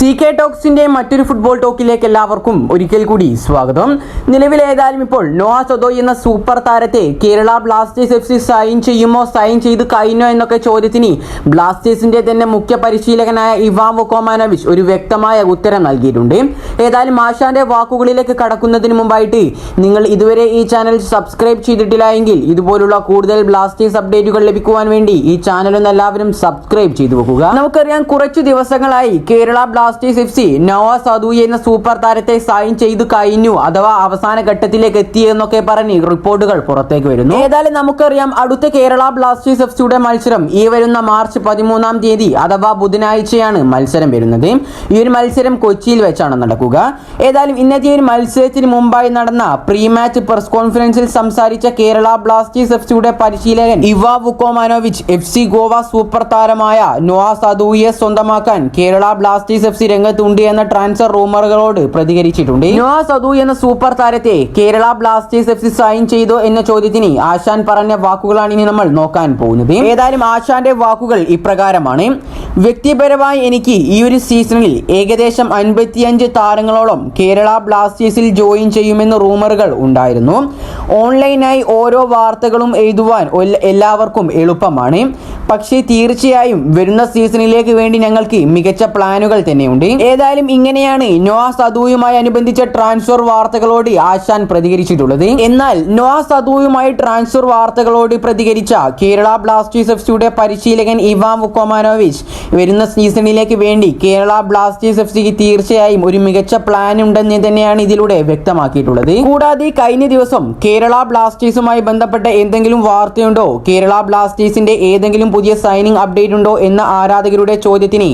CK ടോക്സിന്റെ മറ്റൊരു football ടോക്കിലേക്ക് എല്ലാവർക്കും ഒരിക്കൽ കൂടി സ്വാഗതം. നിലവിൽ ഏതായാലും ഇപ്പോൾ നോവ സദോയി എന്ന സൂപ്പർ താരത്തെ കേരള ബ്ലാസ്റ്റേഴ്സ് FC സൈൻ ചെയ്യുമോ, സൈൻ ചെയ്ത് കഴിഞ്ഞോ എന്നൊക്കെ ചോദ്യത്തിന് ബ്ലാസ്റ്റേഴ്സിന്റെ തന്നെ മുഖ്യ പരിശീലകനായ ഇവാൻ വുക്കോമാനോവിച്ച് ഒരു വ്യക്തമായ ഉത്തരം നൽകിയിട്ടുണ്ട്. ഏതായാലും ആശാന്റെ വാക്കുകളിലേക്ക് കടക്കുന്നതിന് മുമ്പായിട്ട് നിങ്ങൾ ഇതുവരെ ഈ ചാനൽ സബ്സ്ക്രൈബ് ചെയ്തിട്ടില്ല എങ്കിൽ ഇതുപോലുള്ള കൂടുതൽ ബ്ലാസ്റ്റേഴ്സ് അപ്ഡേറ്റുകൾ ലഭിക്കുവാൻ വേണ്ടി ഈ ചാനൽ ഒന്ന് എല്ലാവരും സബ്സ്ക്രൈബ് ചെയ്തു വെക്കുക. നമുക്കറിയാം, കുറച്ചു ദിവസങ്ങളായി കേരള ബ്ലാസ്റ്റേഴ്സ് FC നോവ സദോയി എന്ന സൂപ്പർ താരത്തെ സൈൻ ചെയ്തു കഴിഞ്ഞു, അഥവാ അവസാന ഘട്ടത്തിലേക്ക് എത്തി എന്നൊക്കെ പറഞ്ഞ് റിപ്പോർട്ടുകൾ പുറത്തേക്ക് വരുന്നു. ഏതായാലും നമുക്കറിയാം, അടുത്ത കേരള ബ്ലാസ്റ്റേഴ്സ് FCയുടെ മത്സരം ഈ വരുന്ന മാർച്ച് 13-ാം തീയതി അഥവാ ബുധനാഴ്ചയാണ് മത്സരം വരുന്നത്. ഈ ഒരു മത്സരം കൊച്ചിയിൽ വെച്ചാണ് നടക്കുക. ഏതായാലും ഇന്നത്തെ ഒരു മത്സരത്തിന് മുമ്പായി നടന്ന പ്രീ മാച്ച് പ്രസ് കോൺഫറൻസിൽ സംസാരിച്ച കേരള ബ്ലാസ്റ്റേഴ്സ് FCയുടെ പരിശീലകൻ Ivan Vukomanovic FC Goa super താരമായ നോവ സദോയിയെ സ്വന്തമാക്കാൻ കേരള ബ്ലാസ്റ്റേഴ്സ് FC രംഗത്തുണ്ട് എന്ന ട്രാൻസ്ഫർ റൂമറുകളോട് പ്രതികരിച്ചിട്ടുണ്ട്. നോവ സദോയി എന്ന സൂപ്പർ താരത്തെ കേരള ബ്ലാസ്റ്റേഴ്സ് FC സൈൻ ചെയ്തോ എന്ന ചോദ്യത്തിന് ആശാൻ പറഞ്ഞ വാക്കുകളാണ് ഇനി നമ്മൾ നോക്കാൻ പോകുന്നത്. ഏതായാലും ആശാന്റെ വാക്കുകൾ ഇപ്രകാരമാണ്: വ്യക്തിപരമായി എനിക്ക് ഈ ഒരു സീസണിൽ ഏകദേശം 55 താരങ്ങളോളം കേരള ബ്ലാസ്റ്റേഴ്സിൽ ജോയിൻ ചെയ്യുമെന്ന് റൂമറുകൾ ഉണ്ടായിരുന്നു. ഓൺലൈനായി ഓരോ വാർത്തകളും എഴുതുവാൻ എല്ലാവർക്കും എളുപ്പമാണ്. പക്ഷേ തീർച്ചയായും വരുന്ന സീസണിലേക്ക് വേണ്ടി ഞങ്ങൾക്ക് മികച്ച പ്ലാനുകൾ തന്നെയുണ്ട്. ഏതായാലും ഇങ്ങനെയാണ് നോവ സദോയിയുമായി അനുബന്ധിച്ച ട്രാൻസ്ഫർ വാർത്തകളോട് ആശാൻ പ്രതികരിച്ചിട്ടുള്ളത്. എന്നാൽ നോവ സദോയിയുമായി ട്രാൻസ്ഫർ വാർത്തകളോട് പ്രതികരിച്ച കേരള ബ്ലാസ്റ്റേഴ്സ് FCയുടെ പരിശീലകൻ ഇവാൻ വുക്കോമാനോവിച്ച് വരുന്ന സീസണിലേക്ക് വേണ്ടി കേരള ബ്ലാസ്റ്റേഴ്സ് FCക്ക് തീർച്ചയായും ഒരു മികച്ച പ്ലാൻ ഉണ്ടെന്ന് തന്നെയാണ് ഇതിലൂടെ വ്യക്തമാക്കിയിട്ടുള്ളത്. കൂടാതെ കഴിഞ്ഞ ദിവസം കേരള ബ്ലാസ്റ്റേഴ്സുമായി ബന്ധപ്പെട്ട എന്തെങ്കിലും വാർത്തയുണ്ടോ, കേരള ബ്ലാസ്റ്റേഴ്സിന്റെ ഏതെങ്കിലും പുതിയ സൈനിങ് അപ്ഡേറ്റ് ഉണ്ടോ എന്ന ആരാധകരുടെ ചോദ്യത്തിന്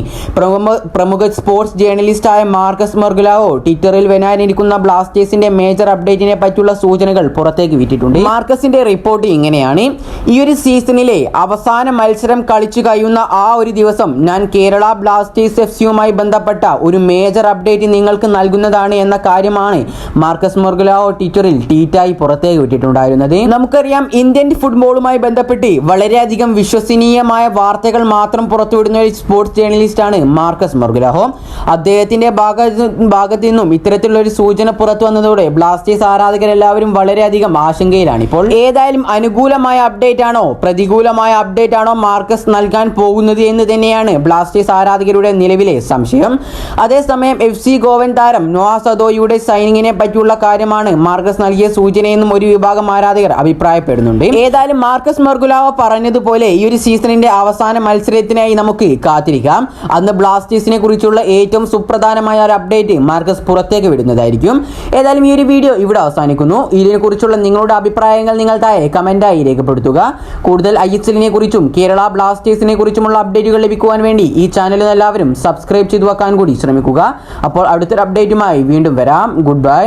പ്രമുഖ സ്പോർട്സ് ജേർണലിസ്റ്റായ മാർക്കസ് മൊർഗുലാവോ ട്വിറ്ററിൽ വരാനിരിക്കുന്ന ബ്ലാസ്റ്റേഴ്സിന്റെ മേജർ അപ്ഡേറ്റിനെ പറ്റിയുള്ള സൂചനകൾ പുറത്തേക്ക് വിട്ടിട്ടുണ്ട്. മാർക്കസിന്റെ റിപ്പോർട്ട് ഇങ്ങനെയാണ്: ഈ ഒരു സീസണിലെ അവസാന മത്സരം കളിച്ചു കഴിയുന്ന ആ ഒരു ദിവസം ഞാൻ കേരള ബ്ലാസ്റ്റേഴ്സ് FCയുമായി ബന്ധപ്പെട്ട ഒരു മേജർ അപ്ഡേറ്റ് നിങ്ങൾക്ക് നൽകുന്നതാണ് എന്ന കാര്യമാണ് മാർക്കസ് മൊർഗുലാവോ ട്വിറ്ററിൽ ട്വീറ്റായി പുറത്തേക്ക് വിട്ടിട്ടുണ്ടായിരുന്നത്. നമുക്കറിയാം, ഇന്ത്യൻ ഫുട്ബോളുമായി ബന്ധപ്പെട്ട് വളരെയധികം വിശ്വസനീയമായ വാർത്തകൾ മാത്രം പുറത്തുവിടുന്ന ഒരു സ്പോർട്സ് ജേർണലിസ്റ്റാണ് മാർക്കസ് മൊർഗുലാവോ. അദ്ദേഹത്തിന്റെ ഭാഗത്ത് നിന്നും ഇത്തരത്തിലുള്ള ഒരു സൂചന പുറത്തു വന്നതോടെ ബ്ലാസ്റ്റേഴ്സ് ആരാധകരെല്ലാവരും വളരെയധികം ആശങ്കയിലാണ് ഇപ്പോൾ. ഏതായാലും അനുകൂലമായ അപ്ഡേറ്റ് ആണോ പ്രതികൂലമായ അപ്ഡേറ്റ് ആണോ മാർക്കസ് നൽകാൻ പോകുന്നത് എന്ന് തന്നെയാണ് ബ്ലാസ്റ്റേഴ്സ് ആരാധകരുടെ നിലവിലെ സംശയം. അതേസമയം FC ഗോവൻ താരം നോവ സദോയിയുടെ സൈനിങ്ങിനെ പറ്റിയുള്ള കാര്യമാണ് മാർക്കസ് നൽകിയ സൂചനയെന്നും ഒരു വിഭാഗം ആരാധകർ അഭിപ്രായപ്പെടുന്നുണ്ട്. ഏതായാലും മാർക്കസ് മൊർഗുലാവോ പറഞ്ഞതുപോലെ ഈ ഒരു സീസണിന്റെ അവസാന മത്സരത്തിനായി നമുക്ക് കാത്തിരിക്കാം. അന്ന് ബ്ലാസ്റ്റേഴ്സിനെ കുറിച്ചുള്ള ഏറ്റവും സുപ്രധാനമായ ഒരു അപ്ഡേറ്റ് മാർക്കസ് പുറത്തേക്ക് വിടുന്നതായിരിക്കും. ഏതായാലും ഈ ഒരു വീഡിയോ ഇവിടെ അവസാനിക്കുന്നു. ഇതിനെക്കുറിച്ചുള്ള നിങ്ങളുടെ അഭിപ്രായങ്ങൾ നിങ്ങൾ താഴെ കമന്റായി രേഖപ്പെടുത്തുക. കൂടുതൽ ISLനെ കുറിച്ചും കേരള ബ്ലാസ്റ്റേഴ്സിനെ കുറിച്ചുമുള്ള അപ്ഡേറ്റുകൾ ലഭിക്കുവാൻ വേണ്ടി ഈ ചാനൽ എല്ലാവരും സബ്സ്ക്രൈബ് ചെയ്തു വെക്കാൻ കൂടി ശ്രമിക്കുക. അപ്പോൾ അടുത്തൊരു അപ്ഡേറ്റുമായി വീണ്ടും വരാം. Good bye.